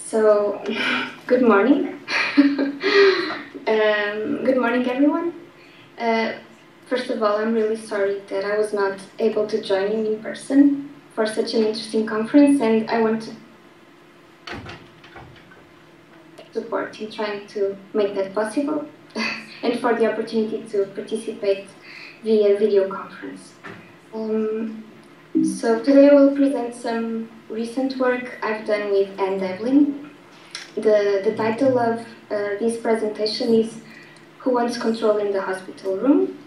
So, good morning. Good morning, everyone. First of all, I'm really sorry that I was not able to join you in person for such an interesting conference, and I want to support in trying to make that possible, and for the opportunity to participate via video conference. So today I will present some recent work I've done with Andrade. The title of this presentation is Who Wants Control in the Hospital Room?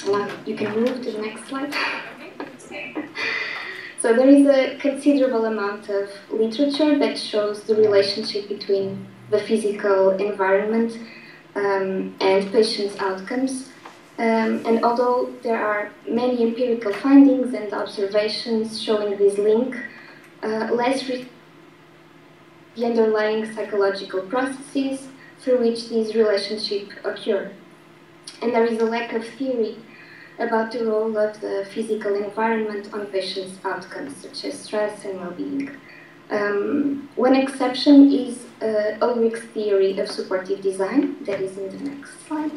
Now you can move to the next slide. So there is a considerable amount of literature that shows the relationship between the physical environment and patients' outcomes. And although there are many empirical findings and observations showing this link, less the underlying psychological processes through which these relationships occur. And there is a lack of theory about the role of the physical environment on patients' outcomes, such as stress and well-being. One exception is Ulrich's theory of supportive design, that is in the next slide.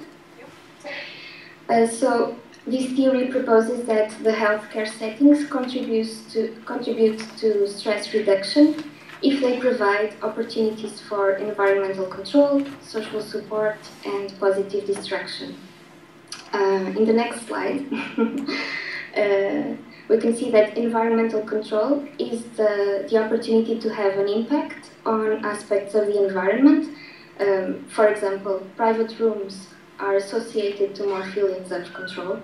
So this theory proposes that the healthcare settings contribute to stress reduction if they provide opportunities for environmental control, social support, and positive distraction. In the next slide, we can see that environmental control is the opportunity to have an impact on aspects of the environment. For example, private rooms are associated to more feelings of control.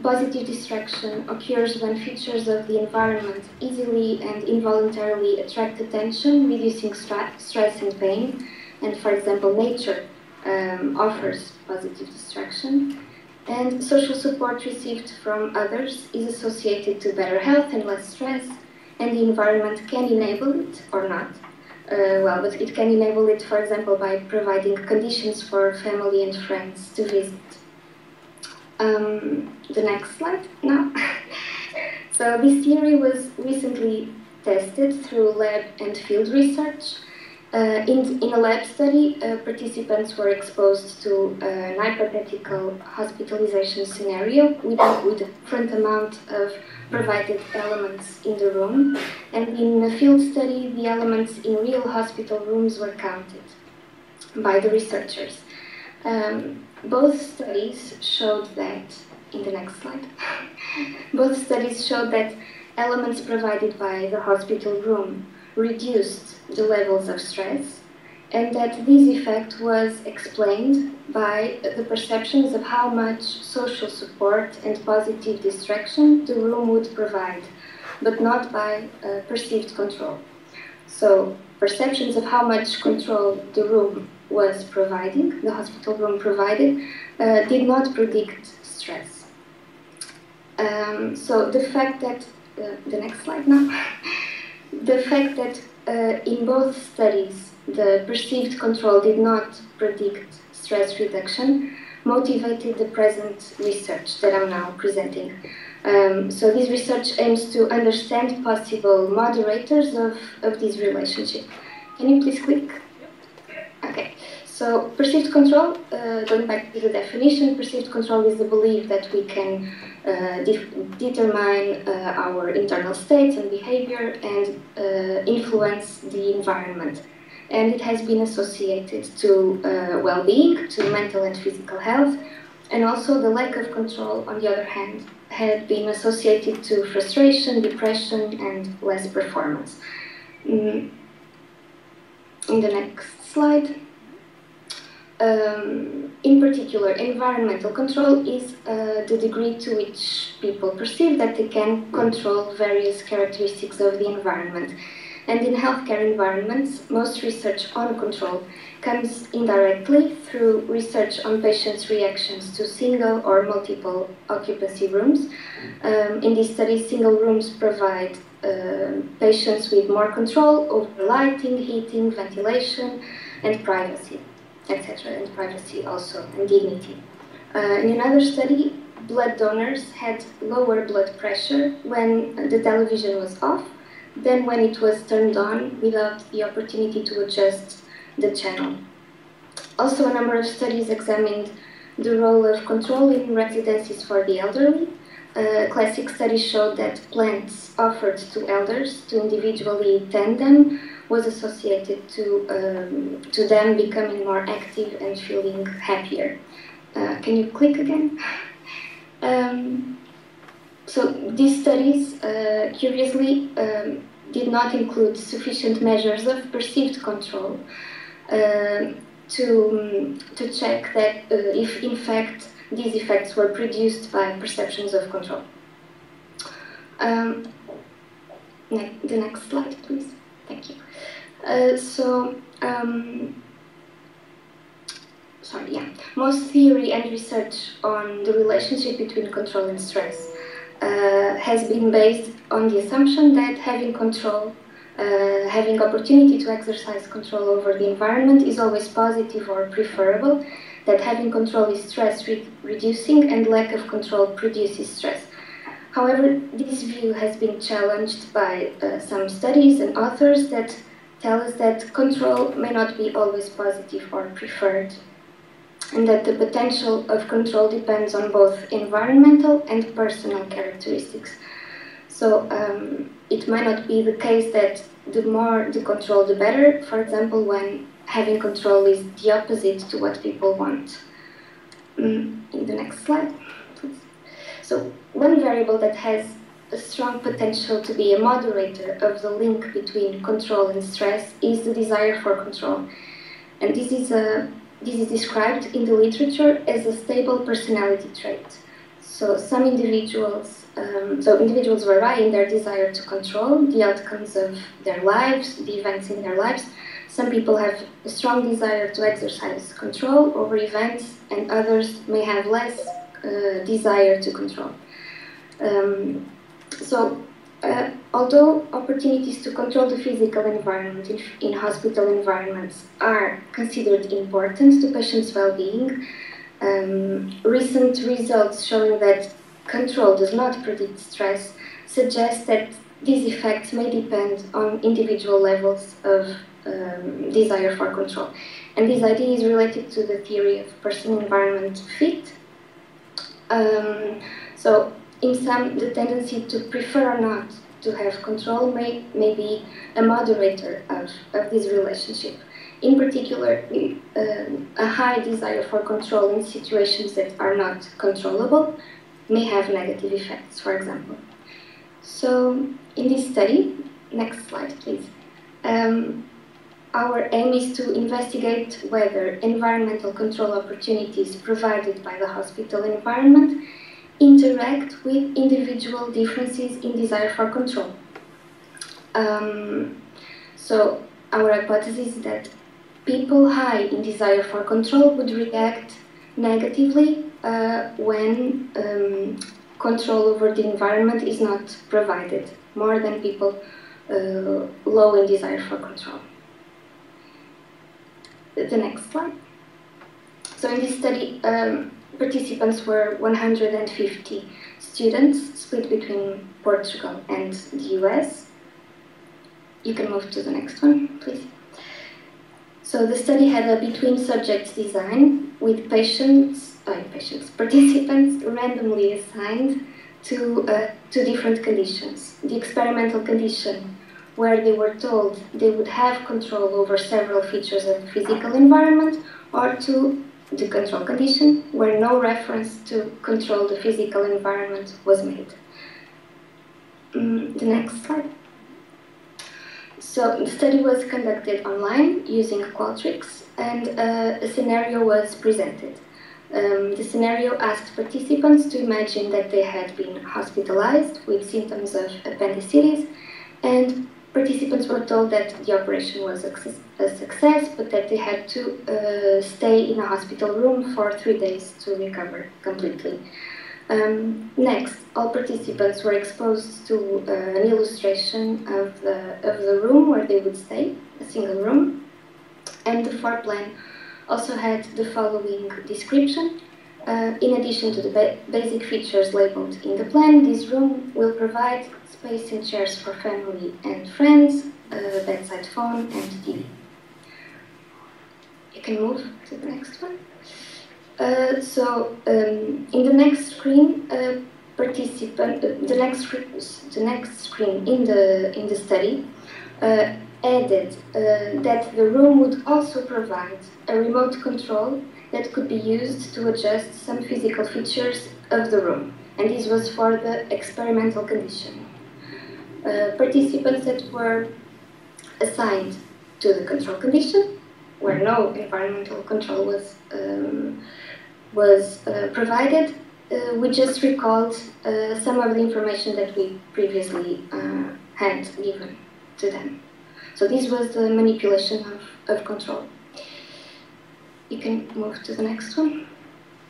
Positive distraction occurs when features of the environment easily and involuntarily attract attention, reducing stress and pain. And for example, nature offers positive distraction. And social support received from others is associated to better health and less stress, and the environment can enable it or not. But it can enable it, for example, by providing conditions for family and friends to visit. The next slide now. So this theory was recently tested through lab and field research. In a lab study, participants were exposed to an hypothetical hospitalization scenario with a different amount of provided elements in the room, and in a field study, the elements in real hospital rooms were counted by the researchers. Both studies showed that, in the next slide, both studies showed that elements provided by the hospital room reduced the levels of stress, and that this effect was explained by the perceptions of how much social support and positive distraction the room would provide, but not by perceived control. So, perceptions of how much control the room was providing, the hospital room provided, did not predict stress. So the fact that, the next slide now, the fact that in both studies the perceived control did not predict stress reduction motivated the present research that I'm now presenting. So this research aims to understand possible moderators of this relationship. Can you please click? Okay. So perceived control, going back to the definition, perceived control is the belief that we can determine our internal states and behavior and influence the environment. And it has been associated to well-being, to mental and physical health, and also the lack of control, on the other hand, had been associated to frustration, depression, and less performance. In the next slide. In particular, environmental control is the degree to which people perceive that they can control various characteristics of the environment. And in healthcare environments, most research on control comes indirectly through research on patients' reactions to single or multiple occupancy rooms. In these studies, single rooms provide patients with more control over lighting, heating, ventilation, and privacy, etc., and privacy also, and dignity. In another study, blood donors had lower blood pressure when the television was off than when it was turned on without the opportunity to adjust the channel. Also, a number of studies examined the role of control in residencies for the elderly. Classic studies showed that plants offered to elders to individually tend them was associated to them becoming more active and feeling happier. Can you click again? So these studies, curiously, did not include sufficient measures of perceived control to check that if in fact these effects were produced by perceptions of control. The next slide, please. Thank you. Most theory and research on the relationship between control and stress has been based on the assumption that having control, having opportunity to exercise control over the environment is always positive or preferable, that having control is stress reducing and lack of control produces stress. However, this view has been challenged by some studies and authors that tell us that control may not be always positive or preferred, and that the potential of control depends on both environmental and personal characteristics. So it might not be the case that the more the control, the better, for example, when having control is the opposite to what people want. In the next slide, please. So one variable that has a strong potential to be a moderator of the link between control and stress is the desire for control. And this is described in the literature as a stable personality trait. So some individuals, individuals vary in their desire to control the outcomes of their lives, the events in their lives. Some people have a strong desire to exercise control over events, and others may have less desire to control. Although opportunities to control the physical environment in hospital environments are considered important to patients' well-being, recent results showing that control does not predict stress suggest that these effects may depend on individual levels of desire for control. And this idea is related to the theory of person-environment fit. So in some, the tendency to prefer or not to have control may be a moderator of this relationship. In particular, a high desire for control in situations that are not controllable may have negative effects, for example. So in this study, next slide please, our aim is to investigate whether environmental control opportunities provided by the hospital environment interact with individual differences in desire for control. So our hypothesis is that people high in desire for control would react negatively when control over the environment is not provided, more than people low in desire for control. The next slide. So in this study, participants were 150 students split between Portugal and the US. You can move to the next one, please. So the study had a between subjects design with participants randomly assigned to different conditions. The experimental condition, where they were told they would have control over several features of the physical environment, or to the control condition, where no reference to control the physical environment was made. The next slide. So the study was conducted online using Qualtrics, and a scenario was presented. The scenario asked participants to imagine that they had been hospitalized with symptoms of appendicitis, and participants were told that the operation was a success, but that they had to stay in a hospital room for 3 days to recover completely. Next, all participants were exposed to an illustration of the room where they would stay, a single room, and the floor plan also had the following description. In addition to the basic features labeled in the plan, this room will provide space and chairs for family and friends, bedside phone, and TV. You can move to the next one. In the next screen, the next screen in the study added that the room would also provide a remote control that could be used to adjust some physical features of the room, and this was for the experimental condition. Participants that were assigned to the control condition, where no environmental control was provided, we just recalled some of the information that we previously had given to them. So this was the manipulation of control. You can move to the next one.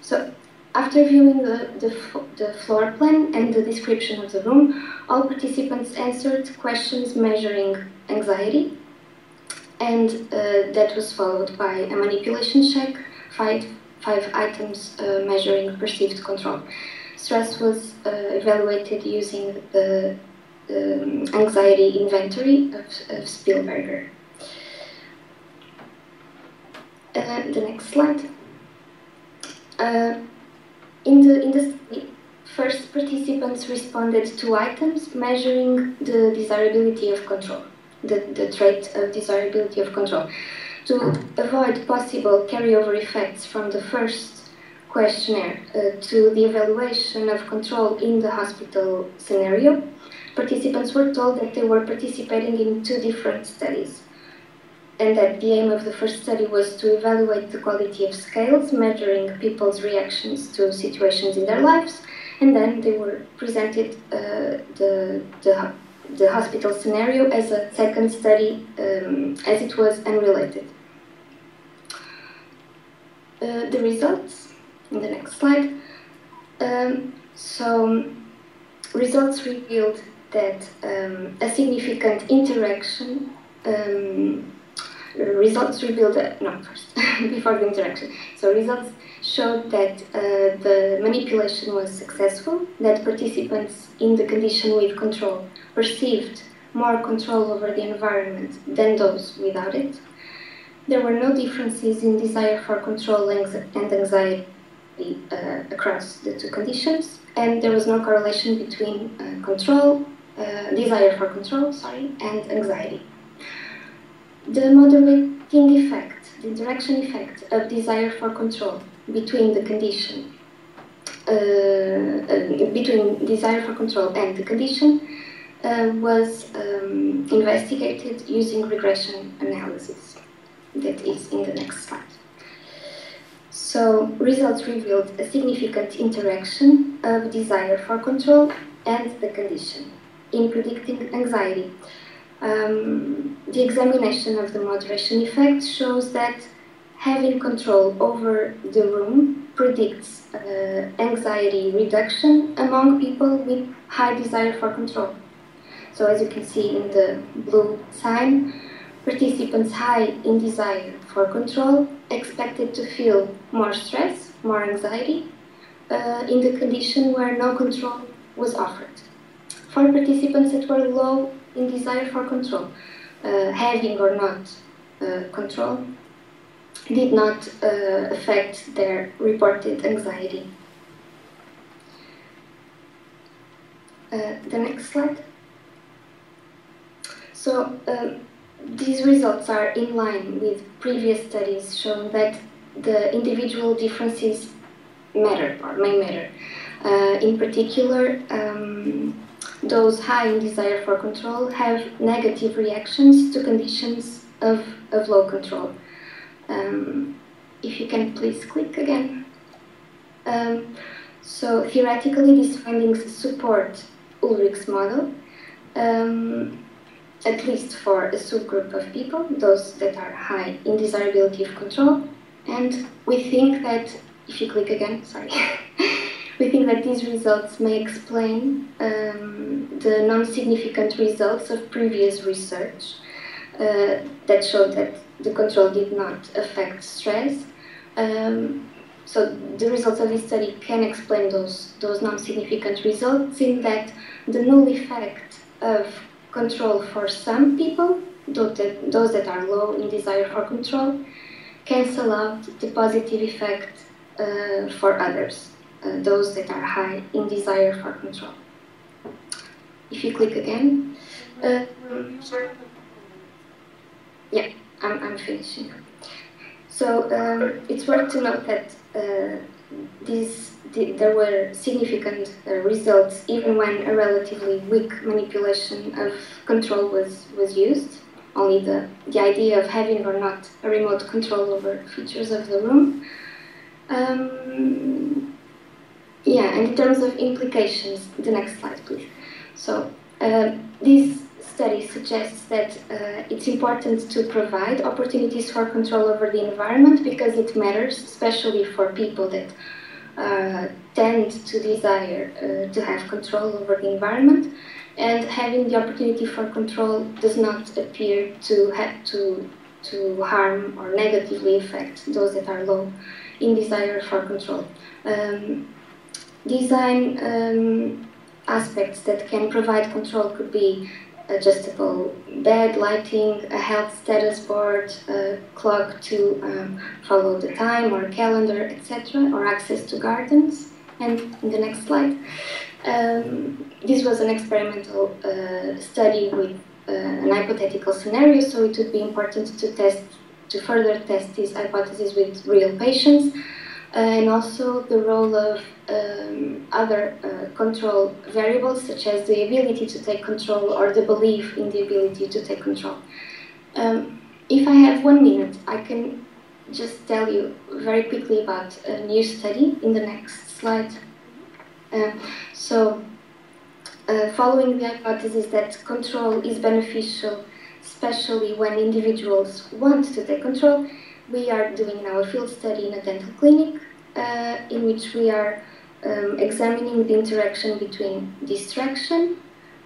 So after viewing the floor plan and the description of the room, all participants answered questions measuring anxiety, and that was followed by a manipulation check, five items measuring perceived control. Stress was evaluated using the anxiety inventory of Spielberger. The next slide. In the study, first participants responded to items measuring the desirability of control, the trait of desirability of control. To avoid possible carryover effects from the first questionnaire to the evaluation of control in the hospital scenario, participants were told that they were participating in two different studies, and that the aim of the first study was to evaluate the quality of scales measuring people's reactions to situations in their lives, and then they were presented the hospital scenario as a second study, as it was unrelated. The results in the next slide. Results revealed that a significant interaction. Results revealed that, no, first, before the interaction. So results showed that the manipulation was successful, that participants in the condition with control perceived more control over the environment than those without it. There were no differences in desire for control and anxiety across the two conditions, and there was no correlation between desire for control, and anxiety. The moderating effect, the interaction effect of desire for control between the condition, between desire for control and the condition was investigated using regression analysis. That is in the next slide. So results revealed a significant interaction of desire for control and the condition in predicting anxiety. The examination of the moderation effect shows that having control over the room predicts anxiety reduction among people with high desire for control. So as you can see in the blue sign, participants high in desire for control expected to feel more stress, more anxiety, in the condition where no control was offered. For participants that were low in desire for control, having or not control did not affect their reported anxiety. The next slide. So these results are in line with previous studies showing that the individual differences matter or may matter. In particular, those high in desire for control have negative reactions to conditions of low control. If you can please click again. So theoretically, these findings support Ulrich's model, at least for a subgroup of people, those that are high in desirability of control. And we think that, if you click again, sorry, we think that these results may explain the non-significant results of previous research that showed that the control did not affect stress, so the results of this study can explain those non-significant results, in that the null effect of control for some people, those that are low in desire for control, cancel out the positive effect for others, those that are high in desire for control. If you click again, yeah, I'm finishing. So it's worth to note that there were significant results even when a relatively weak manipulation of control was used. Only the idea of having or not a remote control over features of the room. Yeah, and in terms of implications, the next slide, please. So this study suggests that it's important to provide opportunities for control over the environment, because it matters, especially for people that tend to desire to have control over the environment. And having the opportunity for control does not appear to harm or negatively affect those that are low in desire for control. Design aspects that can provide control could be adjustable bed, lighting, a health status board, a clock to follow the time, or a calendar, etc., or access to gardens. And in the next slide, this was an experimental study with an hypothetical scenario, so it would be important to further test these hypotheses with real patients, and also the role of other control variables, such as the ability to take control or the belief in the ability to take control. If I have 1 minute, I can just tell you very quickly about a new study in the next slide. Following the hypothesis that control is beneficial, especially when individuals want to take control, we are doing now a field study in a dental clinic in which we are examining the interaction between distraction,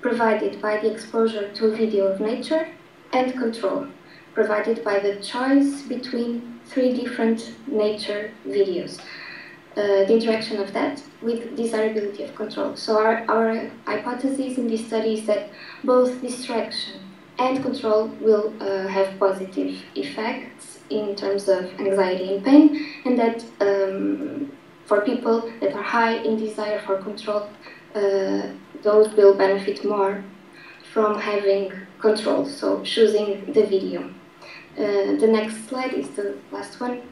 provided by the exposure to a video of nature, and control, provided by the choice between 3 different nature videos. The interaction of that with desirability of control. So our hypothesis in this study is that both distraction and control will have positive effects in terms of anxiety and pain, and that for people that are high in desire for control, those will benefit more from having control, so choosing the video. The next slide is the last one.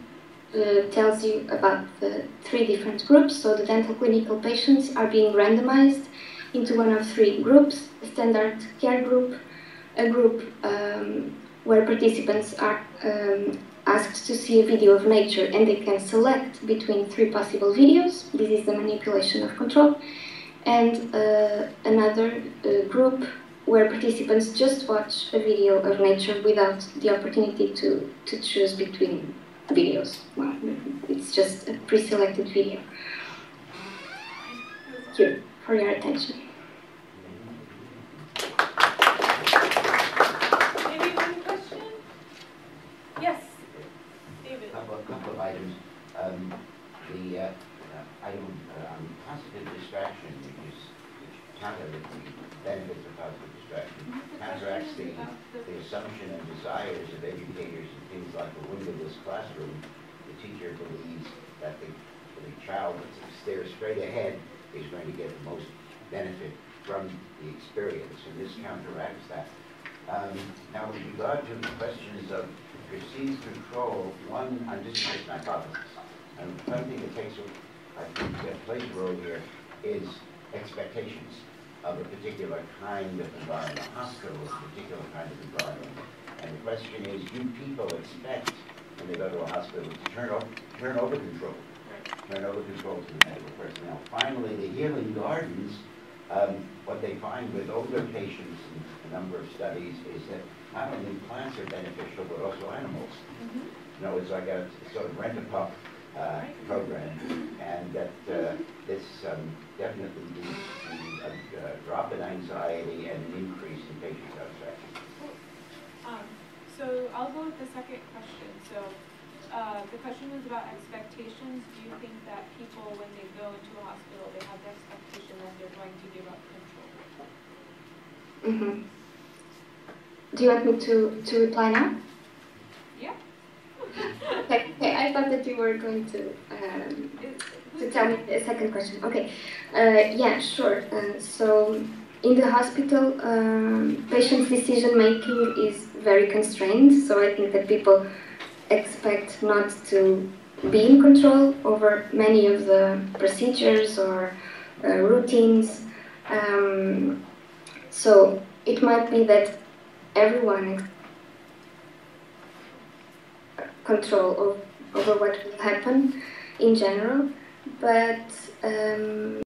Tells you about the 3 different groups. So the dental clinical patients are being randomized into one of 3 groups: a standard care group, a group where participants are asked to see a video of nature and they can select between 3 possible videos. This is the manipulation of control. And another group where participants just watch a video of nature without the opportunity to choose between videos. Well, it's just a pre-selected video. Thank you for your attention. Maybe one question? Yes, David. A couple of items. The item on positive distraction, which counter the benefits of positive distraction, counteracts the assumption and desires of educators in things like a windowless classroom. The teacher believes that the child that stares straight ahead is going to get the most benefit from the experience, and this counteracts that. Now, with regard to the questions of perceived control, one, I'm just making an hypothesis. And one thing that plays a role here is expectations of a particular kind of environment. A hospital is a particular kind of environment. And the question is, do people expect, when they go to a hospital, to turn over control? Turn over control to the medical personnel. Finally, the healing gardens, what they find with older patients in a number of studies is that not only plants are beneficial, but also animals. You know, it's like a sort of rent-a-pup program, and that this definitely leads to a drop in anxiety and an increase in patient satisfaction. So I'll go with the second question. So The question was about expectations. Do you think that people, when they go into a hospital, they have the expectation that they're going to give up control? Mm-hmm. Do you want me to reply now? Yeah. Okay, I thought that you were going to tell me a second question. Okay, yeah, sure. So in the hospital, patients' decision making is very constrained. So I think that people expect not to be in control over many of the procedures or routines. So it might be that everyone control over what will happen in general, but